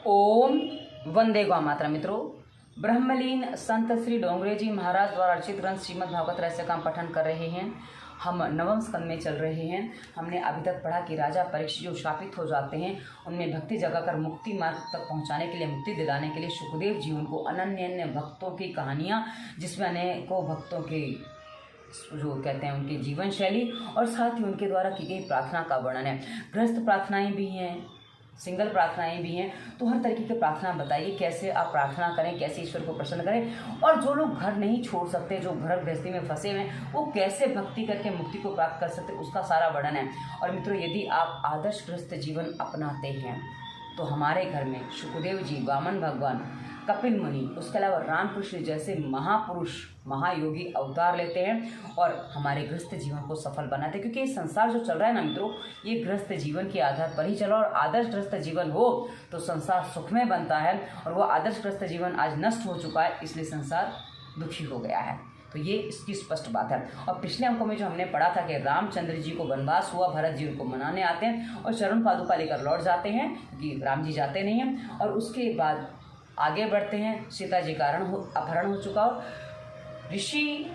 ओम वंदे गौ मातरम। मित्रों, ब्रह्मलीन संत श्री डोंगरे जी महाराज द्वारा रचित ग्रंथ श्रीमद् भागवत रहस्य का हम पठन कर रहे हैं। हम नवम स्कंद में चल रहे हैं। हमने अभी तक पढ़ा कि राजा परीक्षित जो शापित हो जाते हैं उनमें भक्ति जगाकर मुक्ति मार्ग तक पहुंचाने के लिए, मुक्ति दिलाने के लिए सुखदेव जी उनको अनन्य भक्तों की कहानियाँ, जिसमें अनेकों भक्तों के जो कहते हैं उनकी जीवन शैली और साथ ही उनके द्वारा की गई प्रार्थना का वर्णन है। गृहस्थ प्रार्थनाएं भी हैं, सिंगल प्रार्थनाएं भी हैं। तो हर तरीके की प्रार्थना बताइए, कैसे आप प्रार्थना करें, कैसे ईश्वर को प्रसन्न करें। और जो लोग घर नहीं छोड़ सकते, जो घर गृहस्थी में फंसे हुए हैं, वो कैसे भक्ति करके मुक्ति को प्राप्त कर सकते, उसका सारा वर्णन है। और मित्रों, यदि आप आदर्श गृहस्थ जीवन अपनाते हैं तो हमारे घर में सुखदेव जी, वामन भगवान, कपिल मुनि, उसके अलावा रामकृष्ण जैसे महापुरुष, महायोगी अवतार लेते हैं और हमारे गृहस्थ जीवन को सफल बनाते हैं। क्योंकि ये संसार जो चल रहा है ना मित्रों, ये गृहस्थ जीवन के आधार पर ही चल रहा है। और आदर्श गृहस्थ जीवन हो तो संसार सुखमय बनता है, और वो आदर्श गृहस्थ जीवन आज नष्ट हो चुका है, इसलिए संसार दुखी हो गया है। तो ये इसकी स्पष्ट बात है। और पिछले अंकों में जो हमने पढ़ा था कि रामचंद्र जी को वनवास हुआ, भरत जी उनको मनाने आते हैं और चरण पादुका लेकर लौट जाते हैं, क्योंकि राम जी जाते नहीं हैं। और उसके बाद आगे बढ़ते हैं, सीता जी का अपहरण हो चुका हो। ऋषि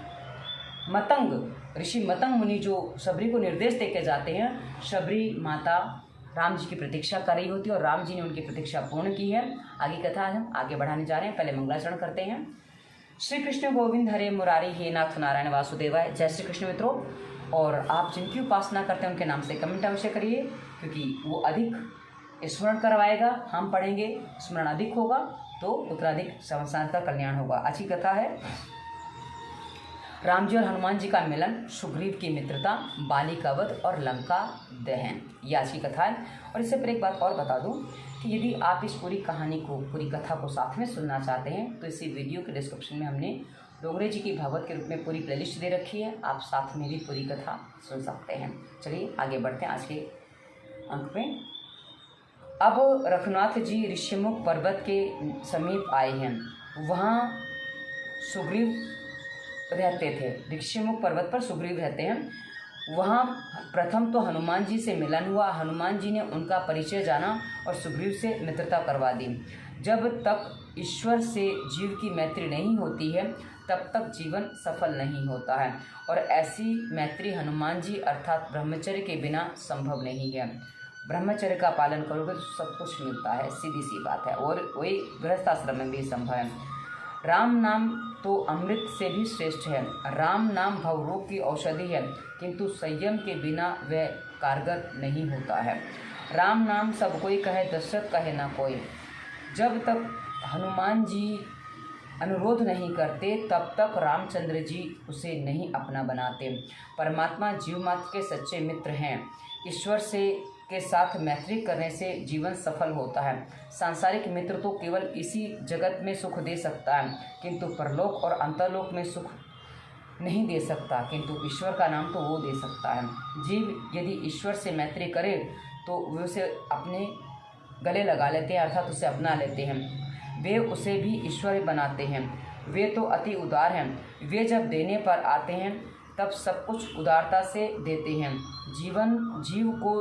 मतंग मुनि जो शबरी को निर्देश देकर जाते हैं, शबरी माता राम जी की प्रतीक्षा कर रही होती है और राम जी ने उनकी प्रतीक्षा पूर्ण की है। आगे कथा हम आगे बढ़ाने जा रहे हैं। पहले मंगलाचरण करते हैं। श्री कृष्ण गोविंद हरे मुरारी, हे नाथ नारायण वासुदेवाय। जय श्री कृष्ण मित्रों। और आप जिनकी उपासना करते हैं उनके नाम से कमेंट अवश्य करिए, क्योंकि वो अधिक स्मरण करवाएगा। हम पढ़ेंगे, स्मरण अधिक होगा तो उतना अधिक संसार का कल्याण होगा। अच्छी कथा है। राम जी और हनुमान जी का मिलन, सुग्रीव की मित्रता, बाली का वध और लंका दहन, ये आज की कथा है। और इससे पर एक बात और बता दूं कि यदि आप इस पूरी कहानी को, पूरी कथा को साथ में सुनना चाहते हैं तो इसी वीडियो के डिस्क्रिप्शन में हमने डोंगरे जी की भागवत के रूप में पूरी प्लेलिस्ट दे रखी है। आप साथ में भी पूरी कथा सुन सकते हैं। चलिए आगे बढ़ते हैं आज के अंक में। अब रघुनाथ जी ऋषिमुख पर्वत के समीप आए हैं। वहाँ सुग्रीव रहते थे। ऋषिमुख पर्वत पर सुग्रीव रहते हैं। वहाँ प्रथम तो हनुमान जी से मिलन हुआ। हनुमान जी ने उनका परिचय जाना और सुग्रीव से मित्रता करवा दी। जब तक ईश्वर से जीव की मैत्री नहीं होती है तब तक जीवन सफल नहीं होता है, और ऐसी मैत्री हनुमान जी अर्थात ब्रह्मचर्य के बिना संभव नहीं है। ब्रह्मचर्य का पालन करोगे तो सब कुछ मिलता है, सीधी सी बात है। और वही गृहस्थाश्रम में भी संभव है। राम नाम तो अमृत से भी श्रेष्ठ है। राम नाम भवरोग की औषधि है, किंतु संयम के बिना वह कारगर नहीं होता है। राम नाम सब कोई कहे, दशरथ कहे ना कोई। जब तक हनुमान जी अनुरोध नहीं करते तब तक रामचंद्र जी उसे नहीं अपना बनाते। परमात्मा जीव मात्र के सच्चे मित्र हैं। ईश्वर से के साथ मैत्री करने से जीवन सफल होता है। सांसारिक मित्र तो केवल इसी जगत में सुख दे सकता है, किंतु परलोक और अंतरलोक में सुख नहीं दे सकता, किंतु ईश्वर का नाम तो वो दे सकता है। जीव यदि ईश्वर से मैत्री करे तो वे उसे अपने गले लगा लेते हैं, अर्थात उसे अपना लेते हैं। वे उसे भी ईश्वर बनाते हैं। वे तो अति उदार हैं। वे जब देने पर आते हैं तब सब कुछ उदारता से देते हैं। जीव को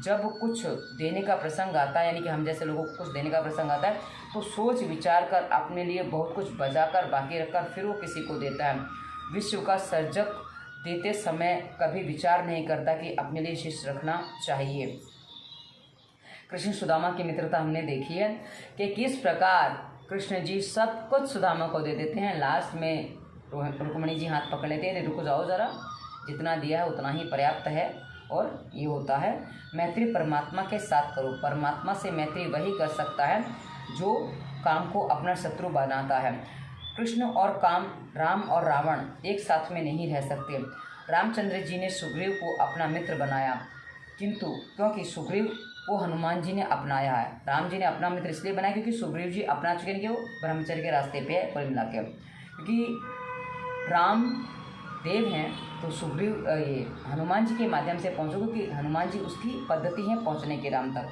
जब कुछ देने का प्रसंग आता है, यानी कि हम जैसे लोगों को कुछ देने का प्रसंग आता है, तो सोच विचार कर अपने लिए बहुत कुछ बचाकर बाकी रखकर फिर वो किसी को देता है। विश्व का सर्जक देते समय कभी विचार नहीं करता कि अपने लिए शेष रखना चाहिए। कृष्ण सुदामा की मित्रता हमने देखी है कि किस प्रकार कृष्ण जी सब कुछ सुदामा को दे देते हैं। लास्ट में रुक्मिणी जी हाथ पकड़ लेते हैं, रुको जाओ ज़रा, जितना दिया है उतना ही पर्याप्त है। और ये होता है मैत्री परमात्मा के साथ करो। परमात्मा से मैत्री वही कर सकता है जो काम को अपना शत्रु बनाता है। कृष्ण और काम, राम और रावण एक साथ में नहीं रह सकते। रामचंद्र जी ने सुग्रीव को अपना मित्र बनाया, किंतु क्योंकि सुग्रीव को हनुमान जी ने अपनाया है। राम जी ने अपना मित्र इसलिए बनाया क्योंकि सुग्रीव जी अपना चुके हैं कि वो ब्रह्मचर्य के रास्ते पे है, कुल मिला के। क्योंकि राम देव हैं तो सुग्रीव ये हनुमान जी के माध्यम से पहुँचो, क्योंकि हनुमान जी उसकी पद्धति है पहुँचने के राम तक।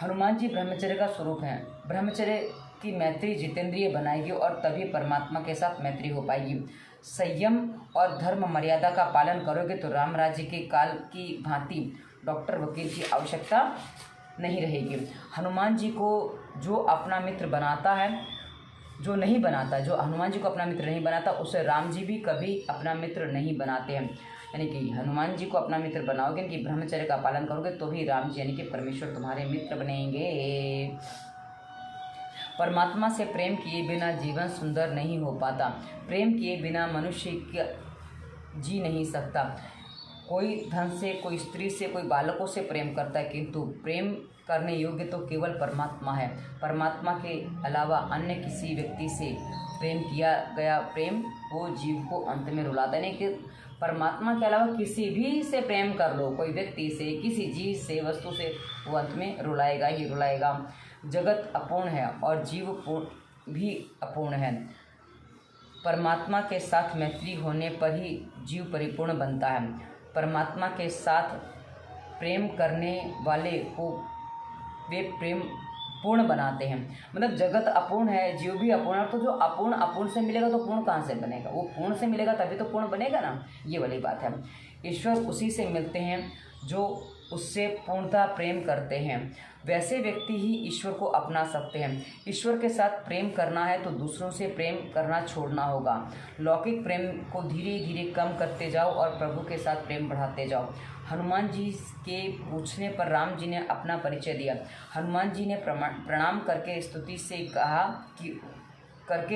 हनुमान जी ब्रह्मचर्य का स्वरूप हैं। ब्रह्मचर्य की मैत्री जितेंद्रिय बनाएगी और तभी परमात्मा के साथ मैत्री हो पाएगी। संयम और धर्म मर्यादा का पालन करोगे तो राम राज्य के काल की भांति डॉक्टर वकील की आवश्यकता नहीं रहेगी। हनुमान जी को जो अपना मित्र बनाता है, जो नहीं बनाता, जो हनुमान जी को अपना मित्र नहीं बनाता, उसे राम जी भी कभी अपना मित्र नहीं बनाते हैं। यानी कि हनुमान जी को अपना मित्र बनाओगे कि ब्रह्मचर्य का पालन करोगे तो भी राम जी यानी कि परमेश्वर तुम्हारे मित्र बनेंगे। परमात्मा से प्रेम किए बिना जीवन सुंदर नहीं हो पाता। प्रेम किए बिना मनुष्य जी नहीं सकता। कोई धन से, कोई स्त्री से, कोई बालकों से प्रेम करता है, किंतु प्रेम करने योग्य तो केवल परमात्मा है। परमात्मा के अलावा अन्य किसी व्यक्ति से प्रेम किया गया प्रेम वो जीव को अंत में रुलाता है। नहीं कि परमात्मा के अलावा किसी भी से प्रेम कर लो, कोई व्यक्ति से, किसी चीज़ से, वस्तु से, वो अंत में रुलाएगा ही रुलाएगा। जगत अपूर्ण है और जीव भी अपूर्ण है। परमात्मा के साथ मैत्री होने पर ही जीव परिपूर्ण बनता है। परमात्मा के साथ प्रेम करने वाले को वे प्रेम पूर्ण बनाते हैं। मतलब जगत अपूर्ण है, जीव भी अपूर्ण है, तो जो अपूर्ण से मिलेगा तो पूर्ण कहाँ से बनेगा? वो पूर्ण से मिलेगा तभी तो पूर्ण बनेगा ना, ये वाली बात है। ईश्वर उसी से मिलते हैं जो उससे पूर्णतः प्रेम करते हैं। वैसे व्यक्ति ही ईश्वर को अपना सकते हैं। ईश्वर के साथ प्रेम करना है तो दूसरों से प्रेम करना छोड़ना होगा। लौकिक प्रेम को धीरे धीरे कम करते जाओ और प्रभु के साथ प्रेम बढ़ाते जाओ। हनुमान जी के पूछने पर राम जी ने अपना परिचय दिया। हनुमान जी ने प्रणाम करके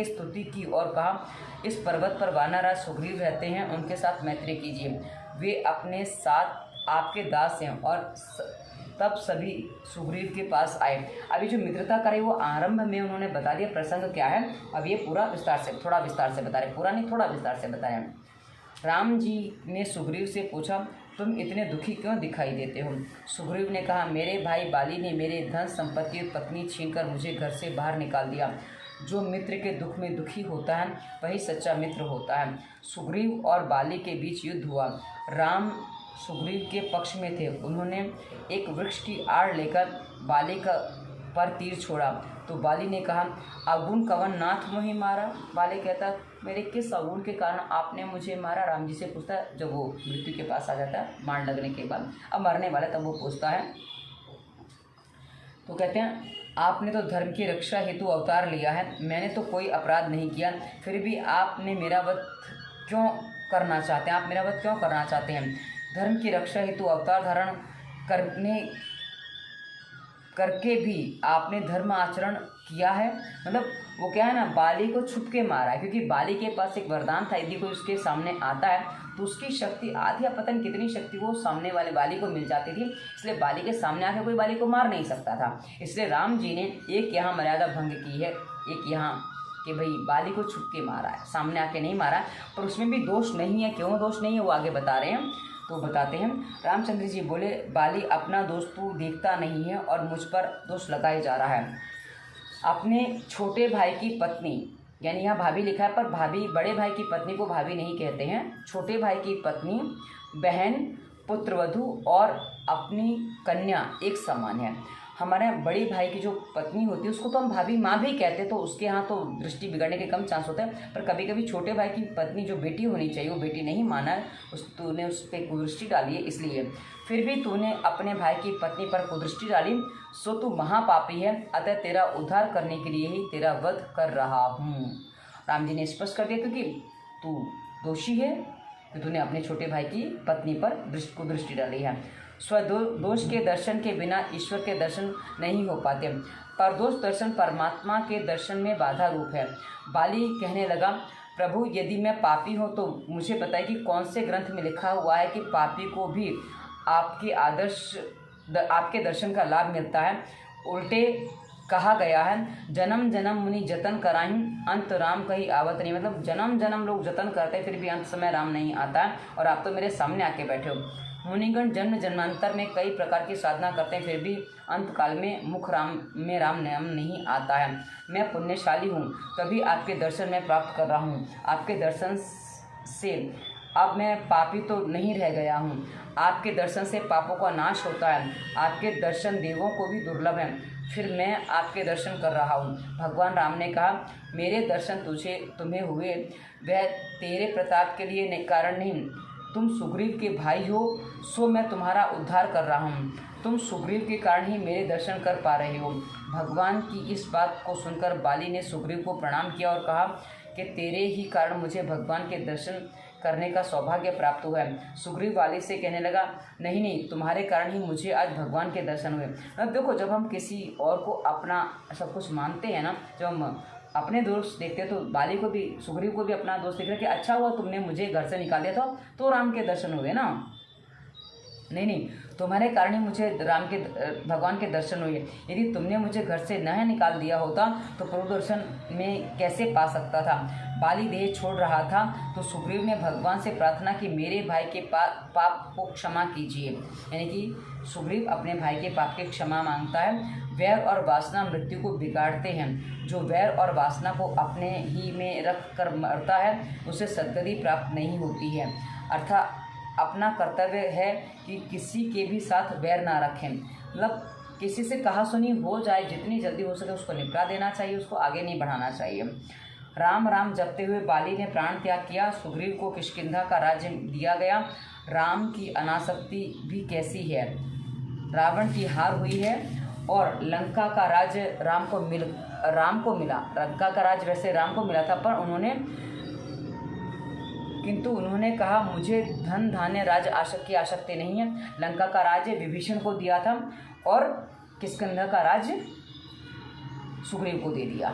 स्तुति की और कहा, इस पर्वत पर वानरराज सुग्रीव रहते हैं, उनके साथ मैत्री कीजिए। वे अपने साथ आपके दास हैं। और तब सभी सुग्रीव के पास आए। अभी जो मित्रता करे वो आरंभ में उन्होंने बता दिया प्रसंग क्या है। अब ये पूरा थोड़ा विस्तार से बता रहे, पूरा नहीं थोड़ा विस्तार से बता रहे हैं। राम जी ने सुग्रीव से पूछा, तुम इतने दुखी क्यों दिखाई देते हो? सुग्रीव ने कहा, मेरे भाई बाली ने मेरे धन संपत्ति और पत्नी छीनकर मुझे घर से बाहर निकाल दिया। जो मित्र के दुख में दुखी होता है वही सच्चा मित्र होता है। सुग्रीव और बाली के बीच युद्ध हुआ। राम सुग्रीव के पक्ष में थे। उन्होंने एक वृक्ष की आड़ लेकर बाली पर तीर छोड़ा तो बाली ने कहा, अवगुण कवन नाथ मोहि मारा। बाली कहता, मेरे किस अवगुण के कारण आपने मुझे मारा? राम जी से पूछता है, जब वो मृत्यु के पास आ जाता है, मार लगने के बाद, अब मरने वाला, तब वो पूछता है तो कहते हैं, आपने तो धर्म की रक्षा हेतु अवतार लिया है, मैंने तो कोई अपराध नहीं किया, फिर भी आपने मेरा वध क्यों करना चाहते हैं? आप मेरा वध क्यों करना चाहते हैं? धर्म की रक्षा हेतु अवतार धारण करके भी आपने धर्म आचरण किया है। मतलब वो क्या है ना, बाली को छुप के मारा है, क्योंकि बाली के पास एक वरदान था, यदि कोई उसके सामने आता है तो उसकी शक्ति आधी या पता नहीं कितनी शक्ति वो सामने वाले बाली को मिल जाती थी। इसलिए बाली के सामने आके कोई बाली को मार नहीं सकता था। इसलिए राम जी ने एक यहाँ मर्यादा भंग की है, एक यहाँ कि भाई बाली को छुप के मारा है, सामने आके नहीं मारा। पर उसमें भी दोष नहीं है। क्यों दोष नहीं है वो आगे बता रहे हैं, तो बताते हैं। रामचंद्र जी बोले, बाली अपना दोष तू देखता नहीं है और मुझ पर दोष लगाए जा रहा है। अपने छोटे भाई की पत्नी, यानी यहाँ भाभी लिखा है पर भाभी, बड़े भाई की पत्नी को भाभी नहीं कहते हैं। छोटे भाई की पत्नी, बहन, पुत्रवधू और अपनी कन्या एक समान है। हमारे बड़े भाई की जो पत्नी होती है उसको तो हम भाभी माँ भी कहते हैं, तो उसके यहाँ तो दृष्टि बिगड़ने के कम चांस होते हैं। पर कभी कभी छोटे भाई की पत्नी जो बेटी होनी चाहिए वो बेटी नहीं माना है, तूने उस पर कुदृष्टि डाली है, इसलिए फिर भी तूने अपने भाई की पत्नी पर कुदृष्टि डाली, सो तू महापापी है, अतः तेरा उद्धार करने के लिए ही तेरा वध कर रहा हूँ। राम जी ने स्पष्ट कर दिया, क्योंकि तू दोषी है कि तूने अपने छोटे भाई की पत्नी पर कुदृष्टि डाली है। स्वदोष के दर्शन के बिना ईश्वर के दर्शन नहीं हो पाते। परदोष दर्शन परमात्मा के दर्शन में बाधा रूप है। बाली कहने लगा, प्रभु यदि मैं पापी हूँ तो मुझे बताइए कि कौन से ग्रंथ में लिखा हुआ है कि पापी को भी आपके दर्शन का लाभ मिलता है। उल्टे कहा गया है, जन्म जन्म मुनि जतन कराहीं, अंत राम कहीं आवत नहीं। मतलब जन्म जन्म लोग जतन करते हैं, फिर भी अंत समय राम नहीं आता है, और आप तो मेरे सामने आके बैठे हो। मुनिगण जन्म जन्मांतर में कई प्रकार की साधना करते हैं, फिर भी अंत काल में मुख राम नाम नहीं आता है। मैं पुण्यशाली हूँ, तभी आपके दर्शन में प्राप्त कर रहा हूँ। आपके दर्शन से अब मैं पापी तो नहीं रह गया हूँ। आपके दर्शन से पापों का नाश होता है। आपके दर्शन देवों को भी दुर्लभ है, फिर मैं आपके दर्शन कर रहा हूँ। भगवान राम ने कहा, मेरे दर्शन तुम्हें हुए, वह तेरे प्रताप के लिए कारण नहीं, तुम सुग्रीव के भाई हो, सो मैं तुम्हारा उद्धार कर रहा हूँ। तुम सुग्रीव के कारण ही मेरे दर्शन कर पा रहे हो। भगवान की इस बात को सुनकर बाली ने सुग्रीव को प्रणाम किया और कहा कि तेरे ही कारण मुझे भगवान के दर्शन करने का सौभाग्य प्राप्त हुआ है। सुग्रीव बाली से कहने लगा, नहीं नहीं, तुम्हारे कारण ही मुझे आज भगवान के दर्शन हुए। अब देखो, जब हम किसी और को अपना सब कुछ मानते हैं ना, जब हम अपने दोस्त देखते हैं, तो बाली को भी, सुग्रीव को भी अपना दोस्त दिख रहा है कि अच्छा हुआ तुमने मुझे घर से निकाल दिया था, तो राम के दर्शन हुए ना। नहीं नहीं, तुम्हारे कारण ही मुझे भगवान के दर्शन हुए। यदि तुमने मुझे घर से न निकाल दिया होता तो प्रभु दर्शन में कैसे पा सकता था। बाली देह छोड़ रहा था तो सुग्रीव ने भगवान से प्रार्थना की, मेरे भाई के पाप को क्षमा कीजिए। यानी कि सुग्रीव अपने भाई के पाप की क्षमा मांगता है। वैर और वासना मृत्यु को बिगाड़ते हैं। जो वैर और वासना को अपने ही में रख कर मरता है उसे सद्गति प्राप्त नहीं होती है। अर्थात अपना कर्तव्य है कि किसी के भी साथ वैर ना रखें। मतलब किसी से कहा सुनी हो जाए, जितनी जल्दी हो सके उसको निपटा देना चाहिए, उसको आगे नहीं बढ़ाना चाहिए। राम राम जपते हुए बाली ने प्राण त्याग किया। सुग्रीव को किष्किंधा का राज्य दिया गया। राम की अनासक्ति भी कैसी है। रावण की हार हुई है और लंका का राज्य राम को मिला। लंका का राज्य वैसे राम को मिला था, पर किंतु उन्होंने कहा, मुझे धन धान्य राज्य की आसक्ति नहीं है। लंका का राज्य विभीषण को दिया था और किष्किंधा का राज्य सुग्रीव को दे दिया।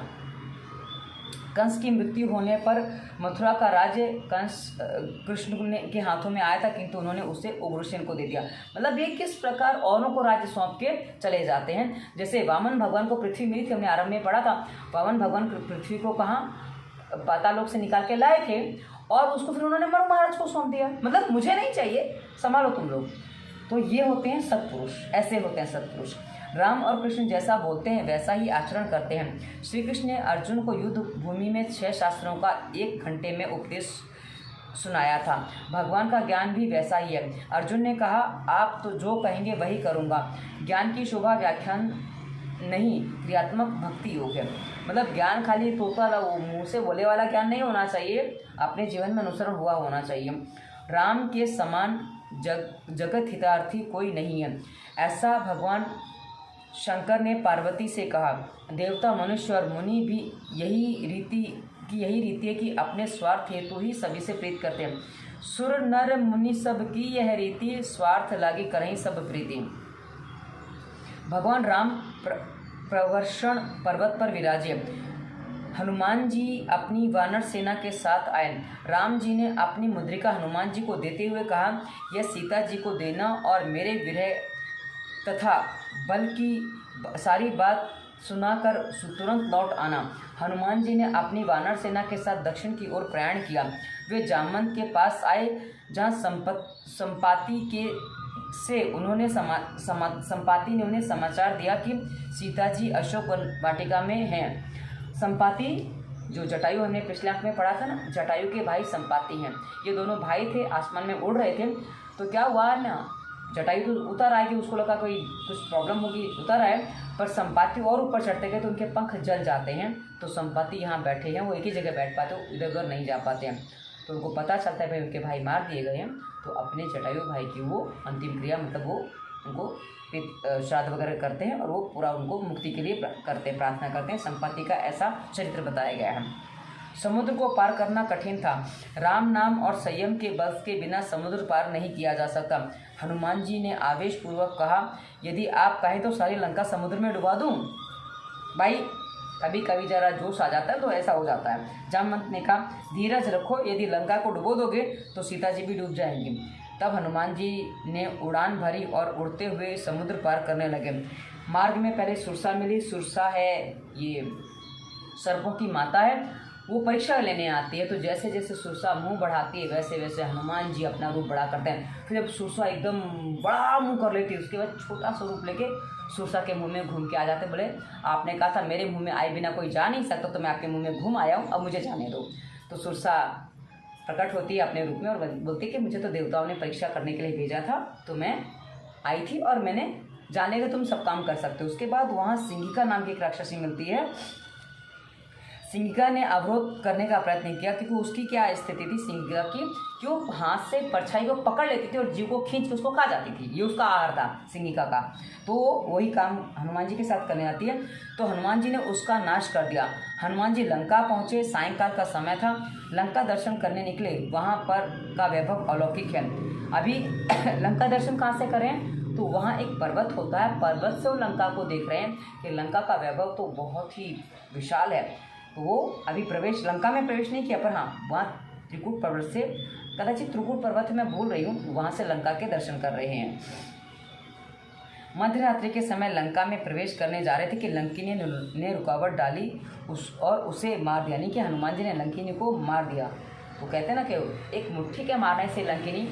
कंस की मृत्यु होने पर मथुरा का राज्य कृष्ण के हाथों में आया था, किंतु उन्होंने उसे उग्रसेन को दे दिया। मतलब ये किस प्रकार औरों को राज्य सौंप के चले जाते हैं। जैसे वामन भगवान को पृथ्वी मिली थी, हमने आरंभ में पढ़ा था। वामन भगवान पृथ्वी को कहाँ, पातालोक से निकाल के लाए थे और उसको फिर उन्होंने मरु महाराज को सौंप दिया। मतलब मुझे नहीं चाहिए, संभालो तुम लोग। तो ये होते हैं सत्पुरुष, ऐसे होते हैं सत्पुरुष। राम और कृष्ण जैसा बोलते हैं वैसा ही आचरण करते हैं। श्री कृष्ण ने अर्जुन को युद्ध भूमि में 6 शास्त्रों का 1 घंटे में उपदेश सुनाया था। भगवान का ज्ञान भी वैसा ही है। अर्जुन ने कहा, आप तो जो कहेंगे वही करूँगा। ज्ञान की शोभा व्याख्यान नहीं, क्रियात्मक भक्ति योग है। मतलब ज्ञान खाली तोता मुँह से बोले वाला ज्ञान नहीं होना चाहिए, अपने जीवन में अनुसरण हुआ होना चाहिए। राम के समान जगत हितार्थी कोई नहीं है, ऐसा भगवान शंकर ने पार्वती से कहा। देवता, मनुष्य और मुनि भी यही रीति है कि अपने स्वार्थ हेतु ही सभी से प्रीत करते हैं। सुर नर मुनि सब की यह रीति, स्वार्थ लागी करहीं सब प्रीति। भगवान राम प्रवर्षण पर्वत पर विराजे। हनुमान जी अपनी वानर सेना के साथ आए। राम जी ने अपनी मुद्रिका हनुमान जी को देते हुए कहा, यह सीता जी को देना और मेरे विरह तथा बल की सारी बात सुनाकर तुरंत लौट आना। हनुमान जी ने अपनी वानर सेना के साथ दक्षिण की ओर प्रयाण किया। वे जामवंत के पास आए, जहाँ संपाति ने उन्हें समाचार दिया कि सीता जी अशोक वाटिका में हैं। संपाति जो जटायु, हमने पिछले अंक में पढ़ा था ना, जटायु के भाई संपाति हैं। ये दोनों भाई थे, आसमान में उड़ रहे थे। तो क्या हुआ ना, जटायु तो उतर आए कि उसको लगा कोई कुछ प्रॉब्लम होगी, उतर आए, पर संपाति और ऊपर चढ़ते गए तो उनके पंख जल जाते हैं। तो संपाति यहाँ बैठे हैं, वो एक ही जगह बैठ पाते, इधर उधर नहीं जा पाते हैं। तो उनको पता चलता है भाई उनके भाई मार दिए गए हैं। तो अपने जटायु भाई की वो अंतिम क्रिया, मतलब वो उनको श्राद्ध वगैरह करते हैं और वो पूरा उनको मुक्ति के लिए प्रार्थना करते हैं। संपत्ति का ऐसा चरित्र बताया गया है। समुद्र को पार करना कठिन था। राम नाम और संयम के बल के बिना समुद्र पार नहीं किया जा सकता। हनुमान जी ने आवेशपूर्वक कहा, यदि आप कहें तो सारी लंका समुद्र में डुबा दूं। भाई कभी कभी जरा जोश आ जाता है तो ऐसा हो जाता है। जामवंत ने कहा, धीरज रखो, यदि लंका को डुबो दोगे तो सीता जी भी डूब जाएंगी। तब हनुमान जी ने उड़ान भरी और उड़ते हुए समुद्र पार करने लगे। मार्ग में पहले सुरसा मिली। सुरसा है ये सर्पों की माता है, वो परीक्षा लेने आती है। तो जैसे जैसे सुरसा मुंह बढ़ाती है वैसे वैसे हनुमान जी अपना रूप बड़ा करते हैं। फिर जब सुरसा एकदम बड़ा मुंह कर लेती है, उसके बाद छोटा सा रूप लेके सुरसा के मुंह में घूम के आ जाते। बोले, आपने कहा था मेरे मुंह में आए बिना कोई जा नहीं सकता, तो मैं आपके मुंह में घूम आया हूँ, अब मुझे जाने दो। तो सुरसा प्रकट होती है अपने रूप में और बोलती है कि मुझे तो देवताओं ने परीक्षा करने के लिए भेजा था, तो मैं आई थी और मैंने जाने का तुम सब काम कर सकते हो। उसके बाद वहाँ सिंगिका नाम की एक राक्षसी मिलती है। सिंहिका ने अवरोध करने का प्रयत्न किया, क्योंकि उसकी क्या स्थिति थी सिंहिका की कि वो हाथ से परछाई को पकड़ लेती थी और जीव को खींच के उसको खा जाती थी। ये उसका आहार था सिंहिका का। तो वही काम हनुमान जी के साथ करने आती है। तो हनुमान जी ने उसका नाश कर दिया। हनुमान जी लंका पहुँचे, सायंकाल का समय था। लंका दर्शन करने निकले, वहाँ पर का वैभव अलौकिक है। अभी लंका दर्शन कहाँ से करें, तो वहाँ एक पर्वत होता है, पर्वत से वो लंका को देख रहे हैं कि लंका का वैभव तो बहुत ही विशाल है। तो वो अभी लंका में प्रवेश नहीं किया, पर हाँ वहाँ त्रिकूट पर्वत से, कदाचित त्रिकूट पर्वत मैं भूल रही हूँ, वहाँ से लंका के दर्शन कर रहे हैं। मध्यरात्रि के समय लंका में प्रवेश करने जा रहे थे कि लंकिनी ने रुकावट डाली और उसे मार दिया, यानी कि हनुमान जी ने लंकिनी को मार दिया। तो कहते हैं ना कि एक मुट्ठी के मारने से लंकिनी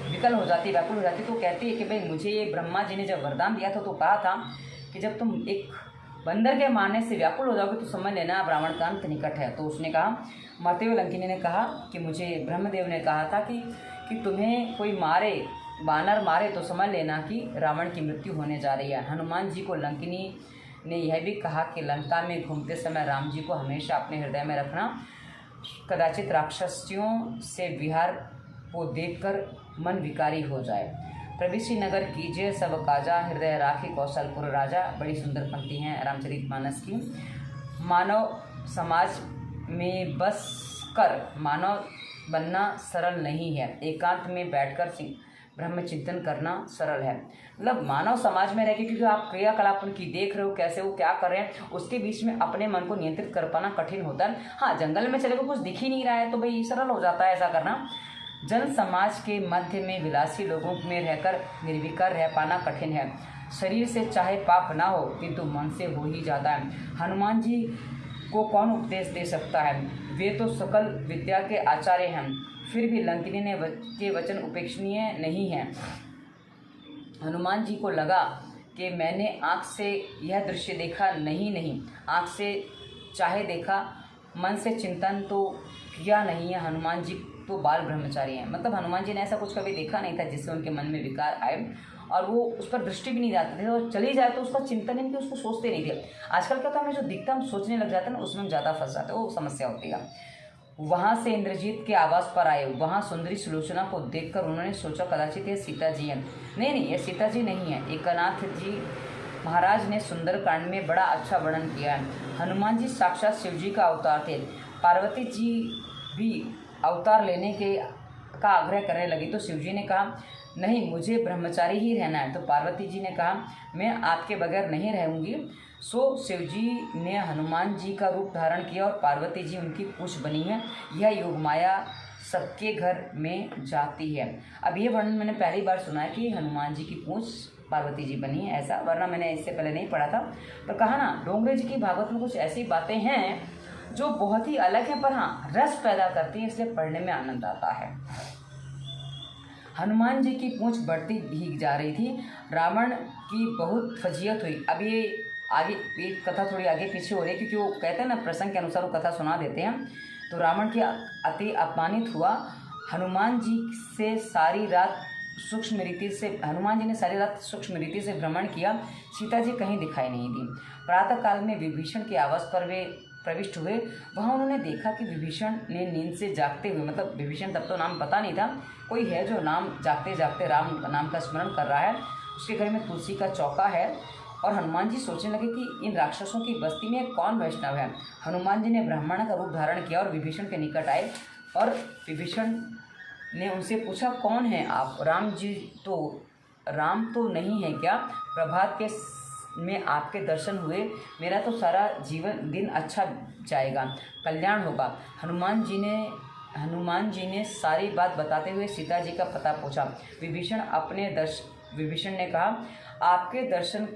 विकल हो जाती, व्याकुल हो जाती। तो कहती है कि भाई मुझे ये ब्रह्मा जी ने जब वरदान दिया था तो कहा था कि जब तुम एक बंदर के मारने से व्याकुल हो जाओगे तो समझ लेना ब्राह्मण का अंत निकट है। तो उसने कहा, मरते हुए लंकिनी ने कहा कि मुझे ब्रह्मदेव ने कहा था कि तुम्हें कोई मारे, बानर मारे तो समझ लेना कि रावण की मृत्यु होने जा रही है। हनुमान जी को लंकिनी ने यह भी कहा कि लंका में घूमते समय राम जी को हमेशा अपने हृदय में रखना, कदाचित राक्षसियों से विहार को देखकर मन विकारी हो जाए। प्रविष्टि नगर कीजिए सब काजा, हृदय राखी कौशलपुर राजा। बड़ी सुंदर पंक्ति हैं रामचरितमानस की। मानव समाज में बस कर मानव बनना सरल नहीं है, एकांत में बैठकर ब्रह्म चिंतन करना सरल है। मतलब मानव समाज में रह के, क्योंकि आप क्रियाकलाप उनकी देख रहे हो, कैसे वो क्या कर रहे हैं, उसके बीच में अपने मन को नियंत्रित कर पाना कठिन होता है। हाँ, जंगल में चले गए, कुछ दिख ही नहीं रहा है तो भाई सरल हो जाता है ऐसा करना। जन समाज के मध्य में विलासी लोगों में रहकर निर्विकार रह पाना कठिन है। शरीर से चाहे पाप ना हो किंतु मन से हो ही जाता है। हनुमान जी को कौन उपदेश दे सकता है, वे तो सकल विद्या के आचार्य हैं, फिर भी लंकिनी ने के वचन उपेक्षणीय नहीं हैं। हनुमान जी को लगा कि मैंने आँख से यह दृश्य देखा नहीं, आँख से चाहे देखा, मन से चिंतन तो किया नहीं है। हनुमान जी तो बाल ब्रह्मचारी हैं, मतलब हनुमान जी ने ऐसा कुछ कभी देखा नहीं था जिससे उनके मन में विकार आए और वो उस पर दृष्टि भी नहीं जाते थे, और चली जाए तो उसका चिंतन नहीं, कि उसको सोचते नहीं थे। आजकल क्या होता है, हमें जो दिखता हम सोचने लग जाते हैं ना, उसमें हम ज़्यादा फंस जाते हैं, वो समस्या होती है। वहाँ से इंद्रजीत के आवास पर आए, वहाँ सुंदरी सुलोचना को देखकर उन्होंने सोचा कदाचित ये सीता जी हैं। नहीं, ये सीता जी नहीं है, एकनाथ जी महाराज ने सुंदरकांड में बड़ा अच्छा वर्णन किया है। हनुमान जी साक्षात शिव जी का अवतार थे। पार्वती जी भी अवतार लेने का आग्रह करने लगी तो शिव जी ने कहा नहीं, मुझे ब्रह्मचारी ही रहना है। तो पार्वती जी ने कहा मैं आपके बगैर नहीं रहूँगी। सो शिव जी ने हनुमान जी का रूप धारण किया और पार्वती जी उनकी पूछ बनी है। यह योग माया सबके घर में जाती है। अब ये वर्णन मैंने पहली बार सुना है कि हनुमान जी की पूछ पार्वती जी बनी है, ऐसा, वरना मैंने इससे पहले नहीं पढ़ा था। पर कहा ना, डोंगरे जी की भागवत में कुछ ऐसी बातें हैं जो बहुत ही अलग है, पर हाँ रस पैदा करती है, इसलिए पढ़ने में आनंद आता है। हनुमान जी की पूंछ बढ़ती भीग जा रही थी। रावण की बहुत फजीयत हुई। अब ये आगे ये कथा थोड़ी आगे पीछे हो रही है, क्योंकि वो कहते हैं ना प्रसंग के अनुसार वो कथा सुना देते हैं। तो रावण की अति अपमानित हुआ। हनुमान जी ने सारी रात सूक्ष्म रीति से भ्रमण किया। सीता जी कहीं दिखाई नहीं दी। प्रातःकाल में विभीषण के आवास पर वे प्रविष्ट हुए। वहाँ उन्होंने देखा कि विभीषण ने नींद से जागते हुए, मतलब विभीषण तब तो नाम पता नहीं था, कोई है जो नाम जागते जागते राम नाम का स्मरण कर रहा है। उसके घर में तुलसी का चौका है। और हनुमान जी सोचने लगे कि इन राक्षसों की बस्ती में कौन वैष्णव है। हनुमान जी ने ब्राह्मण का रूप धारण किया और विभीषण के निकट आए और विभीषण ने उनसे पूछा कौन है आप। राम तो नहीं है क्या? प्रभात के में आपके दर्शन हुए, मेरा तो सारा जीवन दिन अच्छा जाएगा, कल्याण होगा। हनुमान जी ने सारी बात बताते हुए सीता जी का पता पूछा। विभीषण ने कहा आपके दर्शन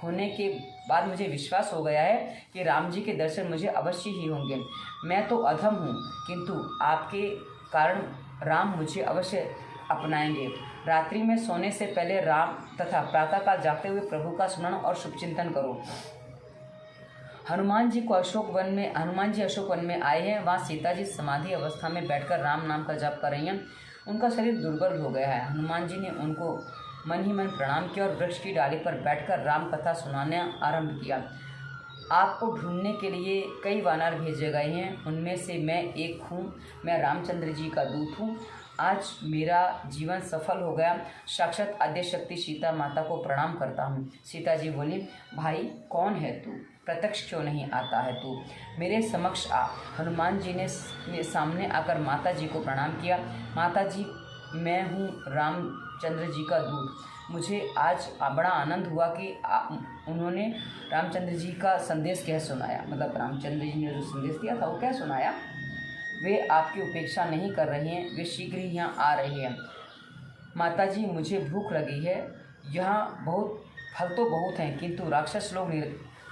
होने के बाद मुझे विश्वास हो गया है कि राम जी के दर्शन मुझे अवश्य ही होंगे। मैं तो अधम हूँ, किंतु आपके कारण राम मुझे अवश्य अपनाएंगे। रात्रि में सोने से पहले राम तथा प्रातःकाल जागते हुए प्रभु का स्मरण और शुभचिंतन करो। हनुमान जी अशोक वन में आए हैं। वहाँ सीता जी समाधि अवस्था में बैठकर राम नाम का जाप कर रही हैं। उनका शरीर दुर्बल हो गया है। हनुमान जी ने उनको मन ही मन प्रणाम किया और वृक्ष की डाली पर बैठकर राम कथा सुनाना आरंभ किया। आपको ढूंढने के लिए कई वानर भेजे गए हैं, उनमें से मैं एक हूँ। मैं रामचंद्र जी का दूत हूँ। आज मेरा जीवन सफल हो गया। साक्षात आद्यशक्ति सीता माता को प्रणाम करता हूँ। सीता जी बोली, भाई कौन है तू? प्रत्यक्ष क्यों नहीं आता है तू? मेरे समक्ष आ। हनुमान जी ने सामने आकर माता जी को प्रणाम किया। माता जी, मैं हूँ रामचंद्र जी का दूत। मुझे आज बड़ा आनंद हुआ कि उन्होंने रामचंद्र जी का संदेश क्या सुनाया, मतलब रामचंद्र जी ने जो संदेश दिया था वो क्या सुनाया। वे आपकी उपेक्षा नहीं कर रहे हैं, वे शीघ्र ही यहाँ आ रहे हैं। माता जी, मुझे भूख लगी है। यहाँ बहुत फल तो बहुत हैं, किंतु राक्षस लोग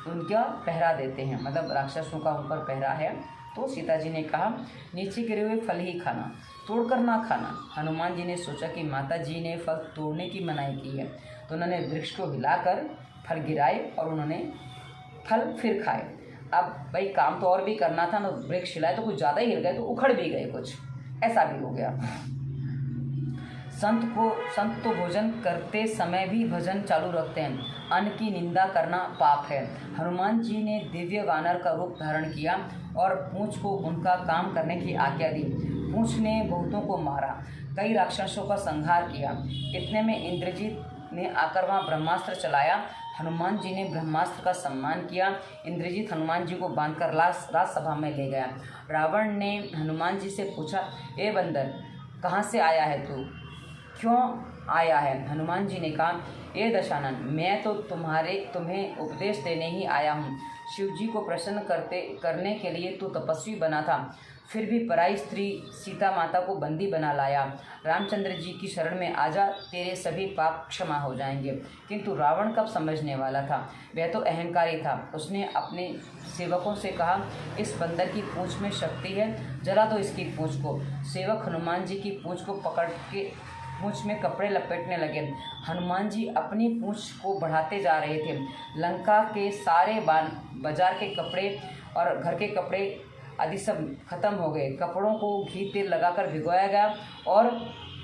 उनका पहरा देते हैं, मतलब राक्षसों का उन पर पहरा है। तो सीता जी ने कहा, नीचे गिरे हुए फल ही खाना, तोड़कर ना खाना। हनुमान जी ने सोचा कि माता जी ने फल तोड़ने की मनाही की है, तो उन्होंने वृक्ष को हिलाकर फल गिराए और उन्होंने फल फिर खाए। अब भाई काम तो और भी करना था ना, वृक्ष हिलाए तो कुछ ज़्यादा ही हिल गए, तो उखड़ भी गए कुछ, ऐसा भी हो गया। संत तो भोजन करते समय भी भजन चालू रखते हैं। अन्न की निंदा करना पाप है। हनुमान जी ने दिव्य वानर का रूप धारण किया और पूंछ को उनका काम करने की आज्ञा दी। पूंछ ने बहुतों को मारा, कई राक्षसों का संहार किया। इतने में इंद्रजीत ने आकर वहाँ ब्रह्मास्त्र चलाया। हनुमान जी ने ब्रह्मास्त्र का सम्मान किया। इंद्रजीत हनुमान जी को बांधकर राजसभा में ले गया। रावण ने हनुमान जी से पूछा, ए बंदर, कहाँ से आया है तू? क्यों आया है? हनुमान जी ने कहा, ए दशानन, मैं तो तुम्हें उपदेश देने ही आया हूँ। शिव जी को प्रसन्न करने के लिए तू तपस्वी बना था, फिर भी पराई स्त्री सीता माता को बंदी बना लाया। रामचंद्र जी की शरण में आजा, तेरे सभी पाप क्षमा हो जाएंगे। किंतु रावण कब समझने वाला था? वह तो अहंकारी था। उसने अपने सेवकों से कहा, इस बंदर की पूंछ में शक्ति है, जला दो इसकी पूंछ को। सेवक हनुमान जी की पूंछ को पकड़ के पूंछ में कपड़े लपेटने लगे। हनुमान जी अपनी पूंछ को बढ़ाते जा रहे थे। लंका के सारे बाजार के कपड़े और घर के कपड़े आदि सब खत्म हो गए। कपड़ों को घी तेल लगाकर भिगोया गया और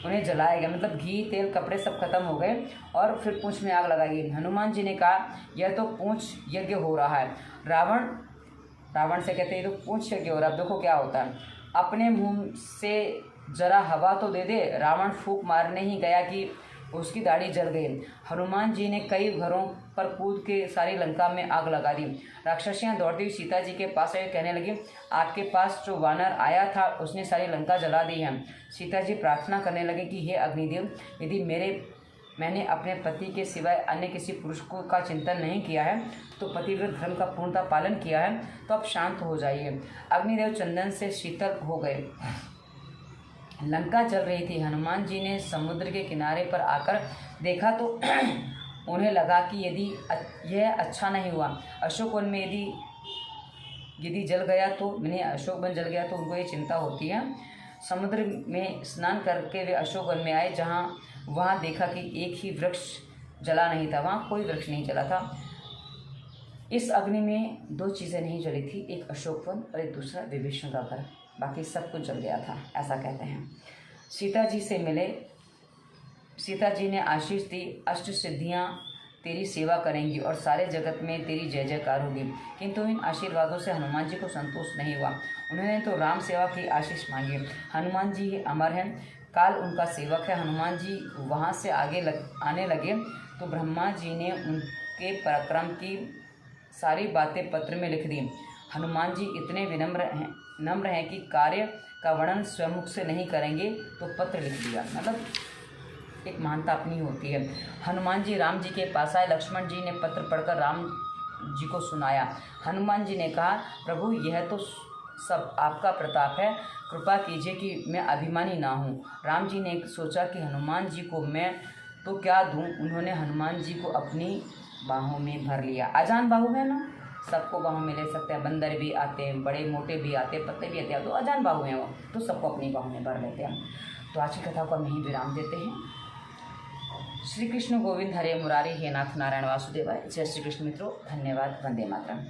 उन्हें जलाया गया, मतलब घी तेल कपड़े सब खत्म हो गए और फिर पूंछ में आग लगाई गई। हनुमान जी ने कहा, यह तो पूंछ यज्ञ हो रहा है। रावण से कहते हैं, तो पूंछ यज्ञ हो रहा है, देखो क्या होता है। अपने मुंह से जरा हवा तो दे दे। रावण फूंक मारने ही गया कि उसकी दाढ़ी जल गई। हनुमान जी ने कई घरों पर कूद के सारी लंका में आग लगा दी। राक्षसियाँ दौड़ती हुई सीता जी के पास आए, कहने लगी, आपके पास जो वानर आया था उसने सारी लंका जला दी है। सीता जी प्रार्थना करने लगे कि हे अग्निदेव, यदि मैंने अपने पति के सिवाय अन्य किसी पुरुष को का चिंतन नहीं किया है, तो पतिव्रत धर्म का पूर्णतः पालन किया है, तो अब शांत हो जाइए। अग्निदेव चंदन से शीतल हो गए। लंका जल रही थी। हनुमान जी ने समुद्र के किनारे पर आकर देखा तो उन्हें लगा कि यदि यह अच्छा नहीं हुआ। अशोक वन में यदि जल गया तो अशोक वन जल गया तो उनको ये चिंता होती है। समुद्र में स्नान करके वे अशोक वन में आए, वहाँ देखा कि एक ही वृक्ष जला नहीं था, वहाँ कोई वृक्ष नहीं जला था। इस अग्नि में दो चीज़ें नहीं जली थी, एक अशोक वन और एक दूसरा विभीषण का घर, बाकी सब कुछ जल गया था, ऐसा कहते हैं। सीता जी से मिले। सीता जी ने आशीष दी, अष्ट सिद्धियाँ तेरी सेवा करेंगी और सारे जगत में तेरी जय जयकार होगी। किंतु इन आशीर्वादों से हनुमान जी को संतोष नहीं हुआ। उन्होंने तो राम सेवा की आशीष मांगी। हनुमान जी ही अमर हैं, काल उनका सेवक है। हनुमान जी वहाँ से आने लगे तो ब्रह्मा जी ने उनके पराक्रम की सारी बातें पत्र में लिख दी। हनुमान जी इतने नम्र हैं कि कार्य का वर्णन स्वयं से नहीं करेंगे तो पत्र लिख दिया, मतलब एक महानता अपनी होती है। हनुमान जी राम जी के पास आए। लक्ष्मण जी ने पत्र पढ़कर राम जी को सुनाया। हनुमान जी ने कहा, प्रभु यह तो सब आपका प्रताप है, कृपा कीजिए कि मैं अभिमानी ना हूँ। राम जी ने सोचा कि हनुमान जी को मैं तो क्या दूँ। उन्होंने हनुमान जी को अपनी बाहों में भर लिया। अजान बाहु है ना, सबको बाहों में ले सकते हैं। बंदर भी आते हैं, बड़े मोटे भी आते हैं, पत्ते भी आते हैं, तो अजान बाहु हैं वो, तो सबको अपनी बाहों में भर लेते हैं। तो आज की कथा को हम यहीं विराम देते हैं। श्री कृष्ण गोविंद हरे मुरारी, हे नाथ नारायण वासुदेवाय। जय श्री कृष्ण मित्रों, धन्यवाद। वंदे मातरम।